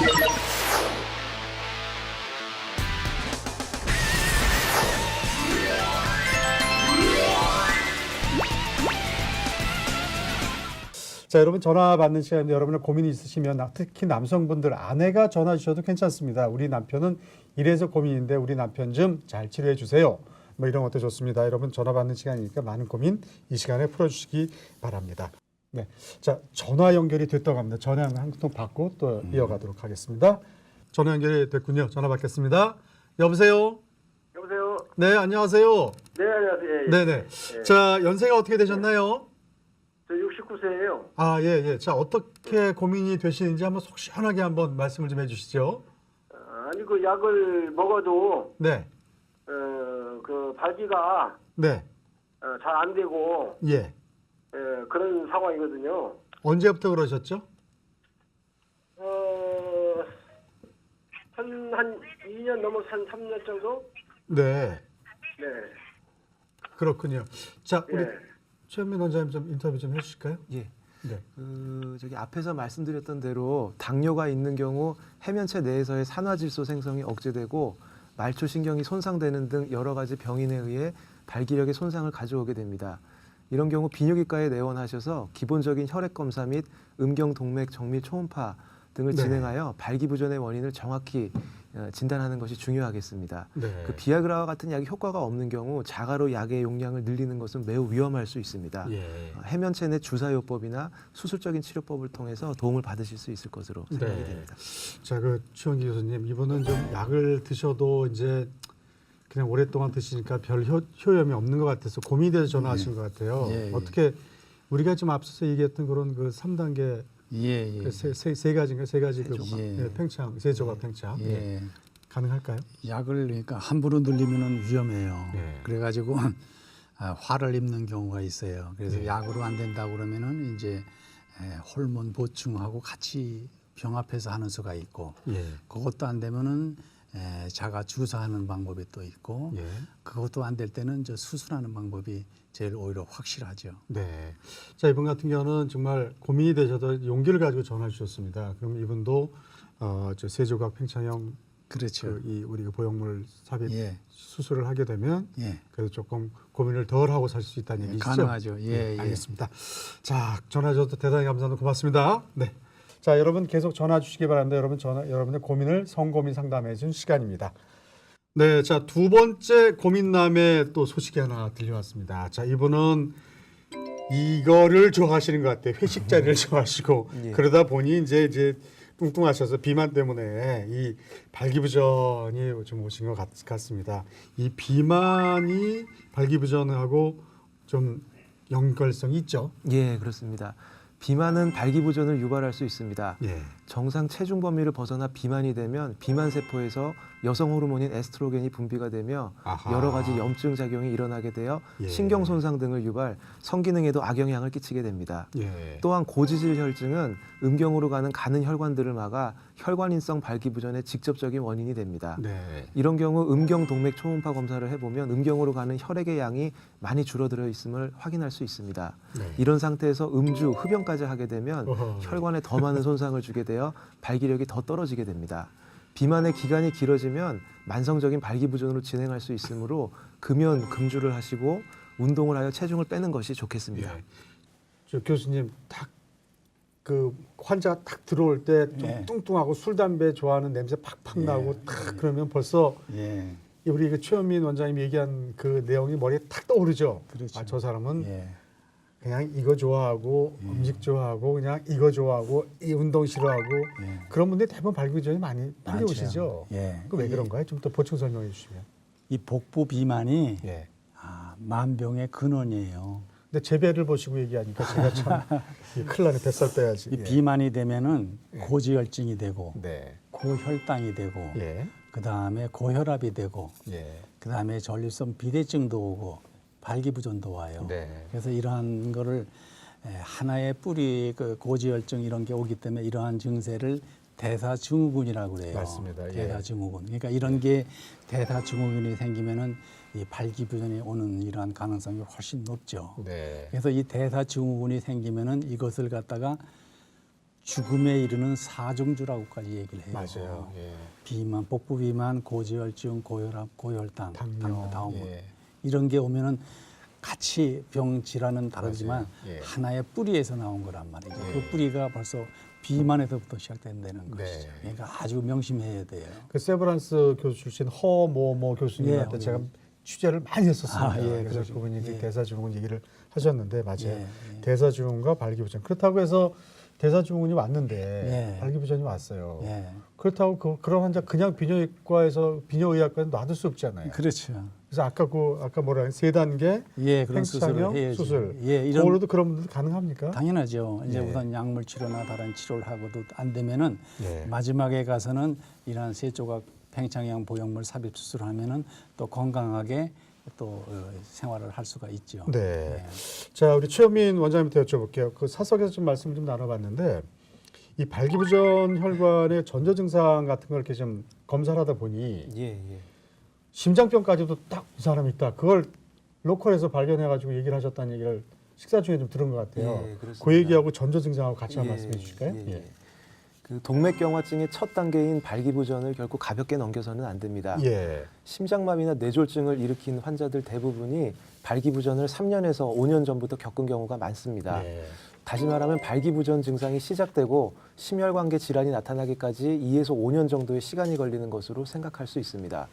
자, 여러분 전화 받는 시간인데 여러분의 고민이 있으시면 특히 남성분들 아내가 전화 주셔도 괜찮습니다. 우리 남편은 이래서 고민인데 우리 남편 좀 잘 치료해 주세요. 뭐 이런 것도 좋습니다. 여러분 전화 받는 시간이니까 많은 고민 이 시간에 풀어주시기 바랍니다. 네, 자 전화 연결이 됐다고 합니다. 전화 한 통 받고 또 이어가도록 하겠습니다. 전화 연결이 됐군요. 전화 받겠습니다. 여보세요. 여보세요. 네, 안녕하세요. 네, 안녕하세요. 예. 네네. 자 연세가 어떻게 되셨나요? 저 69세예요. 아, 예, 예. 자, 어떻게 고민이 되시는지 한번 속 시원하게 한번 말씀을 좀 해주시죠. 아니 그 약을 먹어도 네, 그 발기가 네, 잘 안 되고 예. 그런 상황이거든요. 언제부터 그러셨죠? 한 2년 넘어서 한 3년 정도? 네, 네. 그렇군요. 자, 우리 예. 최현민 원장님 좀 인터뷰 좀 해주실까요? 예. 네, 저기 앞에서 말씀드렸던 대로 당뇨가 있는 경우 해면체 내에서의 산화질소 생성이 억제되고 말초 신경이 손상되는 등 여러 가지 병인에 의해 발기력의 손상을 가져오게 됩니다. 이런 경우 비뇨기과에 내원하셔서 기본적인 혈액 검사 및 음경 동맥 정밀 초음파 등을 네. 진행하여 발기부전의 원인을 정확히 진단하는 것이 중요하겠습니다. 네. 그 비아그라와 같은 약이 효과가 없는 경우 자가로 약의 용량을 늘리는 것은 매우 위험할 수 있습니다. 예. 해면체 내 주사요법이나 수술적인 치료법을 통해서 도움을 받으실 수 있을 것으로 생각이 네. 됩니다. 자, 그 최원기 교수님, 이분은 좀 약을 드셔도 이제 그냥 오랫동안 드시니까 별 효험이 없는 것 같아서 고민이 돼서 전화하신 것 같아요. 예, 예. 어떻게 우리가 좀 앞서서 얘기했던 그런 그 3단계 예, 예. 그 세 가지인가 세 가지 그 예. 팽창, 세조각 팽창 예. 가능할까요? 약을 그러니까 함부로 늘리면은 위험해요. 네. 그래가지고 화를 입는 경우가 있어요. 그래서 네. 약으로 안 된다고 그러면은 이제 호르몬 보충하고 같이 병합해서 하는 수가 있고, 예. 그것도 안 되면은 자가 주사하는 방법이 또 있고, 예. 그것도 안 될 때는 저 수술하는 방법이 제일 오히려 확실하죠. 네. 자, 이분 같은 경우는 정말 고민이 되셔도 용기를 가지고 전화 주셨습니다. 그럼 이분도 저 세조각 팽창형 그렇죠. 이 우리 그 보형물 삽입 예. 수술을 하게 되면 예. 그래도 조금 고민을 덜 하고 살 수 있다는 얘기죠. 가능하죠. 예, 네, 예. 알겠습니다. 자, 전화 주셔서 대단히 감사합니다. 고맙습니다. 네. 자, 여러분 계속 전화 주시기 바랍니다. 여러분의 고민을 성고민 상담해 준 시간입니다. 네, 자, 두 번째 고민남의 또 소식이 하나 들려왔습니다. 자, 이분은 이거를 좋아하시는 것 같아요. 회식 자리를 좋아하시고 예. 그러다 보니 이제 뚱뚱하셔서 비만 때문에 이 발기부전이 좀 오신 것 같습니다. 이 비만이 발기부전하고 좀 연결성이 있죠. 예, 그렇습니다. 비만은 발기부전을 유발할 수 있습니다. 예. 정상 체중 범위를 벗어나 비만이 되면 비만 세포에서 여성 호르몬인 에스트로겐이 분비가 되며 아하. 여러 가지 염증 작용이 일어나게 되어 예. 신경 손상 등을 유발, 성기능에도 악영향을 끼치게 됩니다. 예. 또한 고지질 혈증은 음경으로 가는 혈관들을 막아 혈관인성 발기부전의 직접적인 원인이 됩니다. 네. 이런 경우 음경 동맥 초음파 검사를 해보면 음경으로 가는 혈액의 양이 많이 줄어들어 있음을 확인할 수 있습니다. 네. 이런 상태에서 음주, 흡연까지 하게 되면 어허. 혈관에 더 많은 손상을 주게 되어 발기력이 더 떨어지게 됩니다. 비만의 기간이 길어지면 만성적인 발기부전으로 진행할 수 있으므로 금연, 금주를 하시고 운동을 하여 체중을 빼는 것이 좋겠습니다. 예. 저 교수님 그 환자가 딱 들어올 때 좀 네. 뚱뚱하고 술 담배 좋아하는 냄새 팍팍 예. 나고 탁 그러면 벌써 예. 우리 그 최현민 원장님이 얘기한 그 내용이 머리에 탁 떠오르죠. 그렇죠. 아, 저 사람은 예. 그냥 이거 좋아하고 음식 좋아하고 그냥 이거 좋아하고 이 운동 싫어하고 예. 그런 분들이 대부분 발기부전이 많이 많죠. 오시죠. 예. 그 왜 그런가요? 좀 더 보충 설명해 주시면. 이 복부 비만이 예. 만병의 근원이에요. 근데 제 배를 보시고 얘기하니까 제가 참 큰일 나네. 뱃살 빼야지. 이 예. 비만이 되면은 예. 고지혈증이 되고 네. 고혈당이 되고 예. 그다음에 고혈압이 되고 예. 그다음에 전립선 비대증도 오고 발기부전도 와요. 네. 그래서 이러한 거를 하나의 뿌리 그 고지혈증 이런 게 오기 때문에 이러한 증세를 대사증후군이라고 그래요. 맞습니다. 예. 대사증후군. 그러니까 이런 게 대사증후군이 생기면은 이 발기부전이 오는 이러한 가능성이 훨씬 높죠. 네. 그래서 이 대사증후군이 생기면은 이것을 갖다가 죽음에 이르는 사중주라고까지 얘기를 해요. 맞아요. 예. 비만, 복부 비만, 고지혈증, 고혈압, 고혈당, 당뇨. 다음 예. 이런 게 오면은 같이 병 질환은 다르지만 맞아요. 예. 하나의 뿌리에서 나온 거란 말이죠. 예. 그 뿌리가 벌써 비만에서부터 시작된다는 네. 것이죠. 그러니까 아주 명심해야 돼요. 그 세브란스 교수 출신 허모모 교수님한테 예, 제가 취재를 많이 했었습니다. 아, 예, 그래서 그러시군요. 그분이 그 예. 대사증후군 얘기를 하셨는데 맞아요. 예, 예. 대사증후군과 발기부전. 그렇다고 해서 대사증후군이 왔는데 예. 발기부전이 왔어요. 예. 그렇다고 그런 환자 그냥 비뇨기과에서 비뇨의학과에서 놔둘 수 없잖아요. 그렇죠. 그래서 아까 뭐라 했 세 단계 예, 그런 수술을 팽창형 해야죠. 수술. 예, 이런 그걸로도 그런 분들 가능합니까? 당연하죠. 이제 예. 우선 약물 치료나 다른 치료를 하고도 안 되면은 예. 마지막에 가서는 이러한 세조각 팽창형 보형물 삽입 수술을 하면은 또 건강하게 또 생활을 할 수가 있죠. 네. 예. 자, 우리 최현민 원장님한테 여쭤볼게요. 그 사석에서 좀 말씀 좀 나눠봤는데 이 발기부전 혈관의 전조 증상 같은 걸 이렇게 좀 검사를 하다 보니 예, 예. 심장병까지도 딱 이 사람이 있다. 그걸 로컬에서 발견해가지고 얘기를 하셨다는 얘기를 식사 중에 좀 들은 것 같아요. 예, 그렇습니다. 그 얘기하고 전조 증상하고 같이 한번 예, 말씀해 주실까요? 예, 예. 그 동맥경화증의 첫 단계인 발기부전을 결코 가볍게 넘겨서는 안 됩니다. 예. 심장마비나 뇌졸중을 일으킨 환자들 대부분이 발기부전을 3년에서 5년 전부터 겪은 경우가 많습니다. 예. 다시 말하면 발기부전 증상이 시작되고 심혈관계 질환이 나타나기까지 2에서 5년 정도의 시간이 걸리는 것으로 생각할 수 있습니다.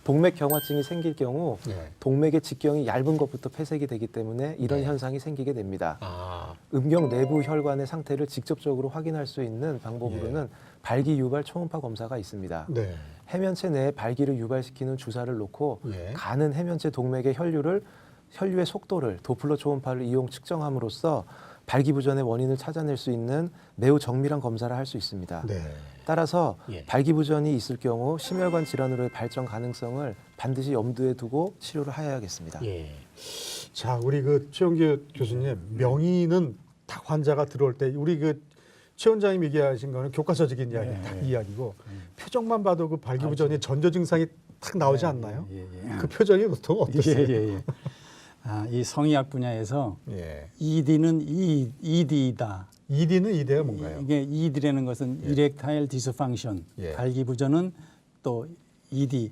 동맥경화증이 생길 경우 예. 동맥의 직경이 얇은 것부터 폐색이 되기 때문에 이런 네. 현상이 생기게 됩니다. 아. 음경 내부 혈관의 상태를 직접적으로 확인할 수 있는 방법으로는 예. 발기 유발 초음파 검사가 있습니다. 네. 해면체 내에 발기를 유발시키는 주사를 놓고 예. 가는 해면체 동맥의 혈류의 속도를 도플러 초음파를 이용 측정함으로써 발기부전의 원인을 찾아낼 수 있는 매우 정밀한 검사를 할 수 있습니다. 네. 따라서 예. 발기부전이 있을 경우 심혈관 질환으로의 발전 가능성을 반드시 염두에 두고 치료를 해야겠습니다. 예. 자, 우리 그 최영규 교수님 명의는 딱 환자가 들어올 때 우리 그 최 원장님 얘기하신 거는 교과서적인 이야기, 네, 딱 네. 이야기고 표정만 봐도 그 발기부전의 전조 증상이 딱 나오지 않나요? 예, 예. 그 표정이 보통 예, 어떠세요? 예, 예. 아, 이 성의학 분야에서 예. ED는 ED이다. ED는 ED가 뭔가요? 이게 ED라는 것은 이렉타일 디스펑션, 예. 발기부전은 또 ED,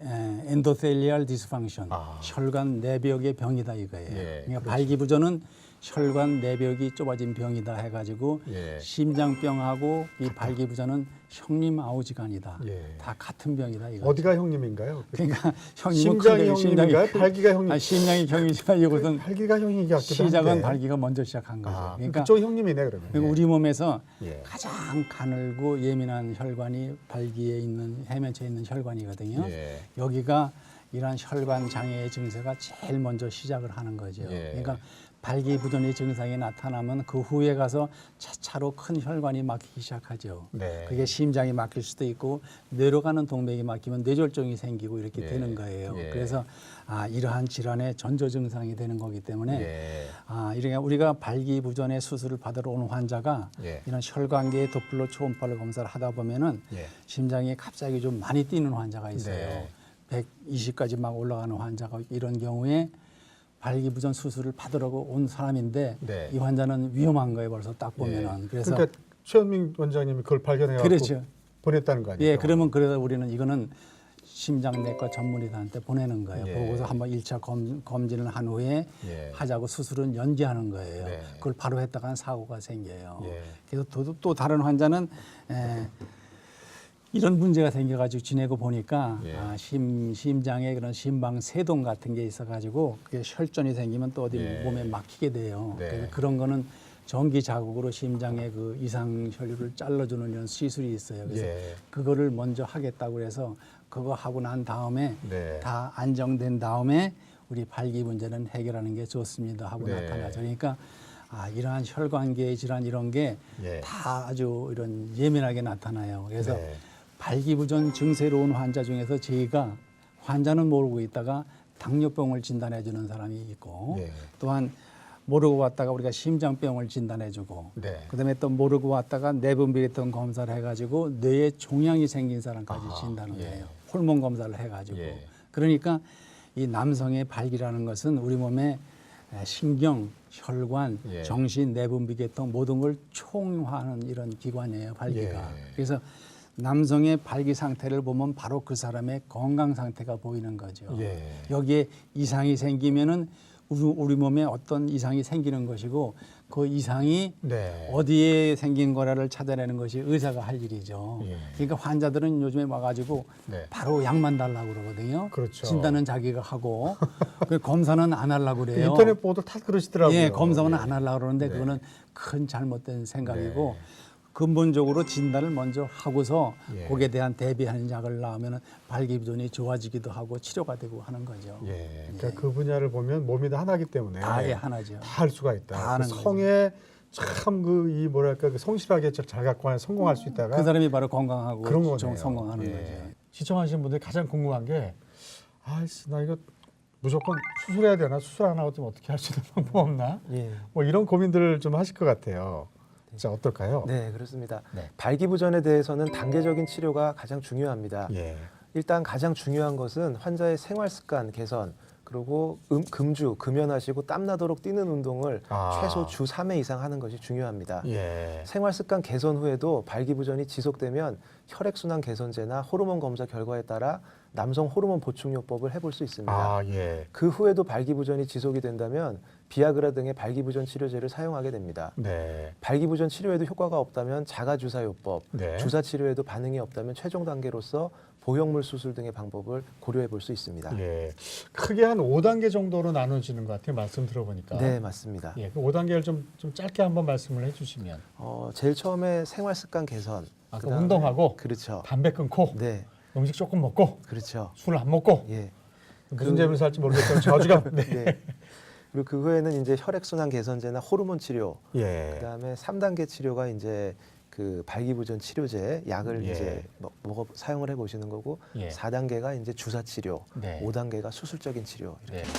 엔도텔리알 디스펑션, 아. 혈관 내벽의 병이다 이거예요. 예, 그러니까 그렇죠. 발기부전은 혈관 내벽이 좁아진 병이다 해가지고 예. 심장병하고 이 발기부전은 형님 아우지간이다. 예. 다 같은 병이다 이거. 어디가 형님인가요? 그러니까 형님은 심장이 큰데 형님인가요? 발기가 형님? 아니, 심장이 형이지만 이것은 발기가 형이 같기도 시작은 한데. 발기가 먼저 시작한 거죠. 아, 그러니까 그쪽 형님이네 그러면. 그리고 우리 몸에서 예. 가장 가늘고 예민한 혈관이 발기에 있는 해면체에 있는 혈관이거든요. 예. 여기가 이러한 혈관 장애의 증세가 제일 먼저 시작을 하는 거죠. 예. 그러니까 발기부전의 증상이 나타나면 그 후에 가서 차차로 큰 혈관이 막히기 시작하죠. 네. 그게 심장이 막힐 수도 있고 뇌로 가는 동맥이 막히면 뇌졸중이 생기고 이렇게 예. 되는 거예요. 예. 그래서 이러한 질환의 전조 증상이 되는 거기 때문에 예. 이렇게 우리가 발기부전의 수술을 받으러 오는 환자가 예. 이런 혈관계의 도플러 초음파를 검사를 하다 보면은 예. 심장이 갑자기 좀 많이 뛰는 환자가 있어요. 네. 120까지 막 올라가는 환자가 이런 경우에 발기부전 수술을 받으려고 온 사람인데 네. 이 환자는 위험한 거예요. 벌써 딱 보면은. 예. 그래서 그러니까 최현민 원장님이 그걸 발견해갖고 그렇죠. 보냈다는 거 아니에요? 예, 그러면 그래서 우리는 이거는 심장내과 전문의한테 보내는 거예요. 예. 보고서 한번 1차 검진을 한 후에 예. 하자고 수술은 연기하는 거예요. 네. 그걸 바로 했다가 사고가 생겨요. 예. 그래서 또 다른 환자는 이런 문제가 생겨가지고 지내고 보니까 예. 심장에 그런 심방 세동 같은 게 있어가지고 그게 혈전이 생기면 또 어디 예. 몸에 막히게 돼요. 네. 그래서 그런 거는 전기 자극으로 심장의 그 이상 혈류를 잘라주는 이런 시술이 있어요. 그래서 예. 그거를 먼저 하겠다고 해서 그거 하고 난 다음에 네. 다 안정된 다음에 우리 발기 문제는 해결하는 게 좋습니다 하고 네. 나타나죠. 그러니까 이러한 혈관계 질환 이런 게 예. 다 아주 이런 예민하게 나타나요. 그래서 네. 발기부전 증세로 온 환자 중에서 저희가 환자는 모르고 있다가 당뇨병을 진단해 주는 사람이 있고 예. 또한 모르고 왔다가 우리가 심장병을 진단해 주고 네. 그다음에 또 모르고 왔다가 내분비했던 검사를 해가지고 뇌에 종양이 생긴 사람까지 아하, 진단을 예. 해요. 호르몬 검사를 해가지고 예. 그러니까 이 남성의 발기라는 것은 우리 몸에 신경, 혈관, 예. 정신, 내분비계통 모든 걸 총화하는 이런 기관이에요, 발기가. 예. 그래서 남성의 발기 상태를 보면 바로 그 사람의 건강 상태가 보이는 거죠. 예. 여기에 이상이 생기면은 우리 몸에 어떤 이상이 생기는 것이고 그 이상이 네. 어디에 생긴 거라를 찾아내는 것이 의사가 할 일이죠. 예. 그러니까 환자들은 요즘에 와가지고 네. 바로 약만 달라고 그러거든요. 그렇죠. 진단은 자기가 하고 그 검사는 안 하려고 그래요. 인터넷 보도 다 그러시더라고요. 예, 검사는 예. 안 하려고 그러는데 네. 그거는 큰 잘못된 생각이고 네. 근본적으로 진단을 먼저 하고서 예. 거기에 대한 대비하는 약을 나오면 발기부전이 좋아지기도 하고 치료가 되고 하는 거죠. 예. 그러니까 그 분야를 보면 몸이 다 하나기 때문에 다의 하나죠. 다 할 수가 있다. 다 하는 그 거죠. 성에 참 그 이 뭐랄까 그 성실하게 잘 갖고 하는 성공할 수 있다가 그 사람이 바로 건강하고 그런 거네요. 좀 성공하는 예. 거죠. 시청하시는 분들이 가장 궁금한 게 아이씨 나 이거 무조건 수술해야 되나 수술 안 하고 좀 어떻게 할 수 있는 방법 없나 예. 뭐 이런 고민들을 좀 하실 것 같아요. 자 어떨까요? 네, 그렇습니다. 네. 발기부전에 대해서는 단계적인 치료가 가장 중요합니다. 예. 일단 가장 중요한 것은 환자의 생활 습관 개선, 그리고 금주, 금연하시고 땀나도록 뛰는 운동을 아. 최소 주 3회 이상 하는 것이 중요합니다. 예. 생활 습관 개선 후에도 발기부전이 지속되면 혈액순환 개선제나 호르몬 검사 결과에 따라 남성 호르몬 보충요법을 해볼 수 있습니다. 아 예. 그 후에도 발기부전이 지속이 된다면 비아그라 등의 발기부전 치료제를 사용하게 됩니다. 네. 발기부전 치료에도 효과가 없다면 자가주사요법, 네. 주사 치료에도 반응이 없다면 최종 단계로서 보형물 수술 등의 방법을 고려해 볼 수 있습니다. 예. 크게 한 5단계 정도로 나눠지는 것 같아요. 말씀 들어보니까. 네, 맞습니다. 예. 그 5단계를 좀 짧게 한번 말씀을 해주시면. 제일 처음에 생활 습관 개선, 아까 그다음에- 운동하고 그렇죠. 담배 끊고 네, 음식 조금 먹고 그렇죠. 술 안 먹고 예. 무슨 재미를 살지 모르겠지만 저주가 네. 네. 그리고 그 후에는 이제 혈액순환 개선제나 호르몬 치료, 예. 그다음에 3단계 치료가 이제 그 발기부전 치료제 약을 예. 이제 사용을 해 보시는 거고, 예. 4단계가 이제 주사 치료, 네. 5단계가 수술적인 치료. 이렇게. 네.